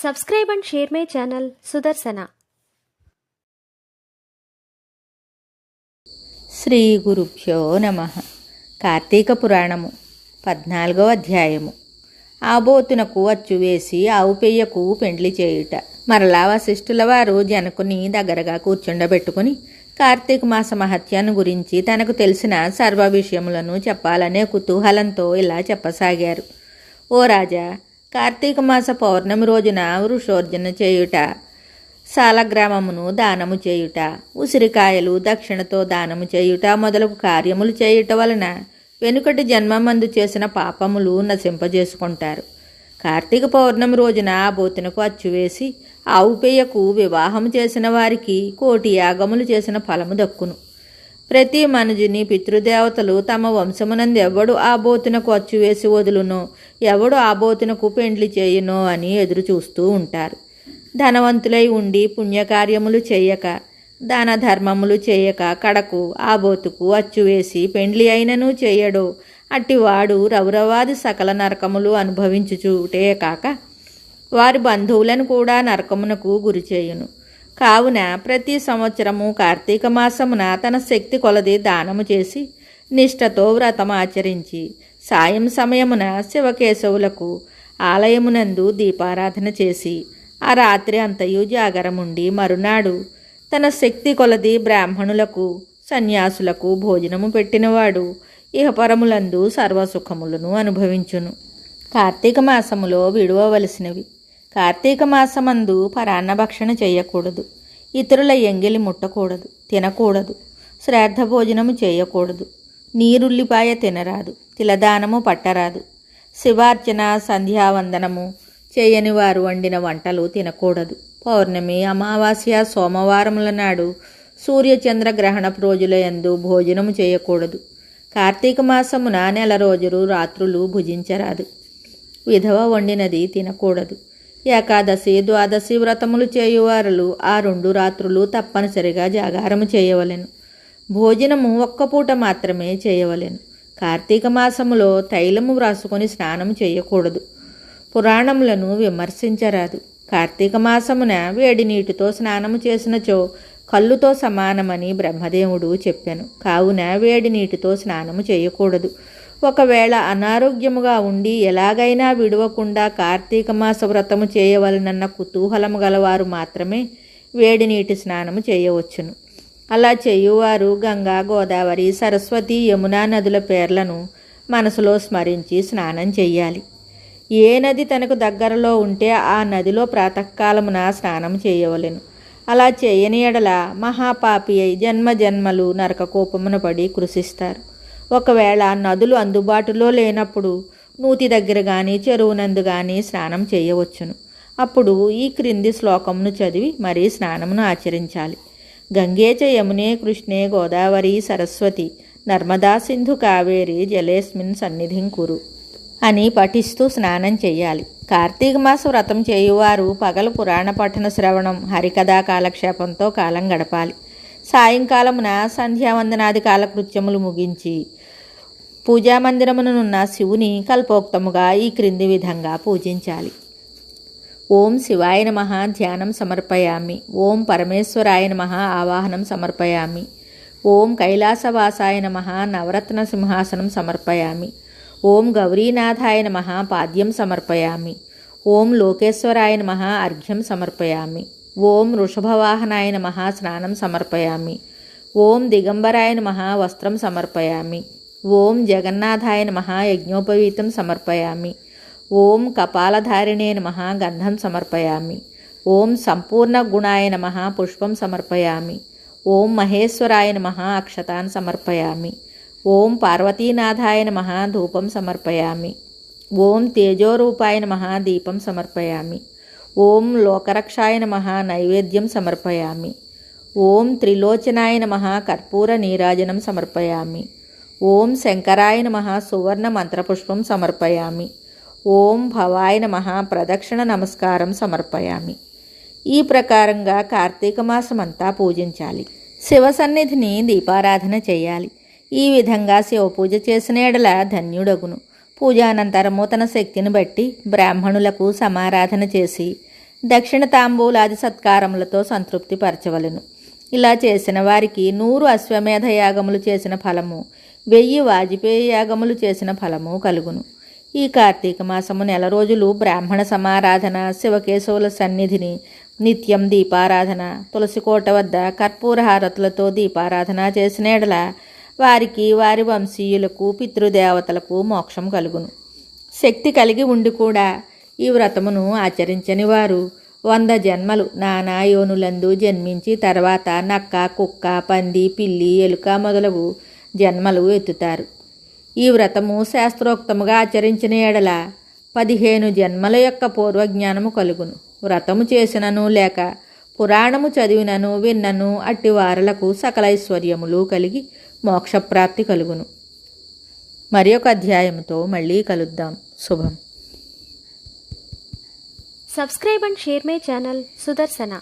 Subscribe and share my channel Sudarsana. Shri గురుభ్యో నమః. కార్తీక పురాణము 14వ అధ్యాయము. ఆబోతునకు అచ్చు వేసి ఆవు పెయ్యకు పెండ్లి చేయుట. మరలా వశిష్ఠుల వారు జనకుని దగ్గరగా కూర్చుండబెట్టుకుని కార్తీక మాస మహత్యాన్ని గురించి తనకు తెలిసిన సర్వ విషయములను చెప్పాలనే కుతూహలంతో ఇలా చెప్పసాగారు. ఓ రాజా, కార్తీక మాస పౌర్ణమి రోజున వృషోర్జన చేయుట, సాలగ్రామమును దానము చేయుట, ఉసిరికాయలు దక్షిణతో దానము చేయుట మొదలగు కార్యములు చేయుట వలన వెనుకటి జన్మమందు చేసిన పాపములు నశింపజేసుకుంటారు. కార్తీక పౌర్ణమి రోజున ఆ బోతునకు అచ్చువేసి ఆవు పెయ్యకు వివాహం చేసిన వారికి 1,000,000 యాగములు చేసిన ఫలము దక్కును. ప్రతి మనుజుని పితృదేవతలు తమ వంశమునందు ఎవడు ఆ బోతునకు అచ్చువేసి వదులునో, ఎవడు ఆ బోతునకు పెండ్లి చేయునో అని ఎదురు చూస్తూ ఉంటారు. ధనవంతులై ఉండి పుణ్యకార్యములు చేయక, దాన ధర్మములు చేయక కడకు ఆ బోతుకు అచ్చువేసి పెండ్లి అయినను చేయడో అట్టివాడు రౌరవాది సకల నరకములు అనుభవించుచుటే కాక వారి బంధువులను కూడా నరకమునకు గురి చేయును. కావున ప్రతి సంవత్సరము కార్తీక మాసమున తన శక్తి కొలది దానము చేసి నిష్ఠతో వ్రతం ఆచరించి సాయం సమయమున శివకేశవులకు ఆలయమునందు దీపారాధన చేసి ఆ రాత్రి అంతయు జాగరముండి మరునాడు తన శక్తి కొలది బ్రాహ్మణులకు సన్యాసులకు భోజనము పెట్టినవాడు ఇహపరములందు సర్వసుఖములను అనుభవించును. కార్తీక మాసములో విడువవలసినవి. కార్తీక మాసమందు పరాన్నభక్షణ చేయకూడదు, ఇతరుల ఎంగిలి ముట్టకూడదు, తినకూడదు, శ్రాద్ధ భోజనము చేయకూడదు, నీరుల్లిపాయ తినరాదు, తిలదానము పట్టరాదు, శివార్చన సంధ్యావందనము చేయని వారు వండిన వంటలు తినకూడదు. పౌర్ణమి, అమావాస్య, సోమవారముల నాడు సూర్యచంద్ర గ్రహణపు రోజుల యందు భోజనము చేయకూడదు. కార్తీక మాసమున 1 రోజులు రాత్రులు భుజించరాదు. విధవ వండినది తినకూడదు. ఏకాదశి, ద్వాదశి వ్రతములు చేయువారులు ఆ 2 రాత్రులు తప్పనిసరిగా జాగారము చేయవలెను. భోజనము 1 పూట మాత్రమే చేయవలెను. కార్తీక మాసములో తైలము వ్రాసుకొని స్నానం చేయకూడదు. పురాణములను విమర్శించరాదు. కార్తీక మాసమున వేడి నీటితో స్నానము చేసినచో కళ్ళుతో సమానమని బ్రహ్మదేవుడు చెప్పాను. కావున వేడి నీటితో స్నానము చేయకూడదు. ఒకవేళ అనారోగ్యముగా ఉండి ఎలాగైనా విడవకుండా కార్తీక మాస వ్రతము చేయవలనన్న కుతూహలము గలవారు మాత్రమే వేడి నీటి స్నానము చేయవచ్చును. అలా చేయువారు గంగా, గోదావరి, సరస్వతి, యమునా నదుల పేర్లను మనసులో స్మరించి స్నానం చెయ్యాలి. ఏ నది తనకు దగ్గరలో ఉంటే ఆ నదిలో ప్రాతకాలమున స్నానం చేయవలెను. అలా చేయని ఎడల మహాపాపి అయి జన్మ జన్మలు నరకకోపమున పడి కృషిస్తారు. ఒకవేళ నదులు అందుబాటులో లేనప్పుడు నూతి దగ్గర కానీ చెరువునందు కానీ స్నానం చేయవచ్చును. అప్పుడు ఈ క్రింది శ్లోకమును చదివి మరీ స్నానమును ఆచరించాలి. గంగేచ యమునే కృష్ణే గోదావరి సరస్వతి నర్మదా సింధు కావేరి జలేస్మిన్ సన్నిధిం కురు అని పఠిస్తూ స్నానం చెయ్యాలి. కార్తీక మాస వ్రతం చేయువారు పగలు పురాణ పఠన శ్రవణం, హరికథా కాలక్షేపంతో కాలం గడపాలి. సాయంకాలమున సంధ్యావందనాది కాలకృత్యములు ముగించి పూజామందిరమునున్న శివుని కల్పోక్తముగా ఈ క్రింది విధంగా పూజించాలి. ఓం శివాయ నమః ధ్యానం సమర్పయామి. ఓం పరమేశ్వరాయ నమః ఆవాహనం సమర్పయామి. ఓం కైలాసవాసాయ నమః నవరత్న సింహాసనం సమర్పయామి. ఓం గౌరీనాథాయ నమః పాద్యం సమర్పయామి. ఓం లోకేశ్వరాయ నమః అర్ఘ్యం సమర్పయామి. ఓం వృషభవాహనాయ నమః స్నానం సమర్పయామి. ఓం దిగంబరాయ నమః వస్త్రం సమర్పయామి. ఓం జగన్నాథాయ నమః యజ్ఞోపవీతం సమర్పయామి. ఓం కపాలధారిణే నమః గంధం సమర్పయామి. ఓం సంపూర్ణ గుణాయ నమః పుష్పం సమర్పయామి. ఓం మహేశ్వరాయ నమః అక్షతాన్ సమర్పయామి. ఓం పార్వతీనాథాయ నమః ధూపం సమర్పయామి. ఓం తేజోరూపాయ నమః దీపం సమర్పయామి. ఓం లోకరక్షాయ నమః నైవేద్యం సమర్పయామి. ఓం త్రిలోచనాయ నమః కర్పూర నీరాజనం సమర్పయామి. ఓం శంకరాయ నమః సువర్ణ మంత్రపుష్పం సమర్పయామి. ఓం భవాయ నమః ప్రదక్షిణ నమస్కారం సమర్పయామి. ఈ ప్రకారంగా కార్తీక మాసమంతా పూజించాలి. శివ సన్నిధిని దీపారాధన చేయాలి. ఈ విధంగా శివపూజ చేసిన ఎడల ధన్యుడగును. పూజానంతరము తన శక్తిని బట్టి బ్రాహ్మణులకు సమారాధన చేసి దక్షిణ తాంబూలాది సత్కారములతో సంతృప్తి పరచవలను. ఇలా చేసిన వారికి 100 అశ్వమేధ యాగములు చేసిన ఫలము, 1000 వాజపేయ యాగములు చేసిన ఫలము కలుగును. ఈ కార్తీక మాసము నెల రోజులు బ్రాహ్మణ సమారాధన, శివకేశవుల సన్నిధిని నిత్యం దీపారాధన, తులసికోట వద్ద కర్పూర హారతులతో దీపారాధన చేసిన ఎడల వారికి, వారి వంశీయులకు, పితృదేవతలకు మోక్షం కలుగును. శక్తి కలిగి ఉండి కూడా ఈ వ్రతమును ఆచరించని వారు 100 జన్మలు నానా యోనులందు జన్మించి తర్వాత నక్క, కుక్క, పంది, పిల్లి, ఎలుక మొదలగు జన్మలు ఎత్తుతారు. ఈ వ్రతము శాస్త్రోక్తముగా ఆచరించిన ఎడల 15 జన్మల యొక్క పూర్వజ్ఞానము కలుగును. వ్రతము చేసినను లేక పురాణము చదివినను విన్నను అట్టి వారలకు సకల ఐశ్వర్యములు కలిగి మోక్షప్రాప్తి కలుగును. మరి ఒక అధ్యాయంతో మళ్ళీ కలుద్దాం. శుభం. Subscribe and share my channel Sudarsana.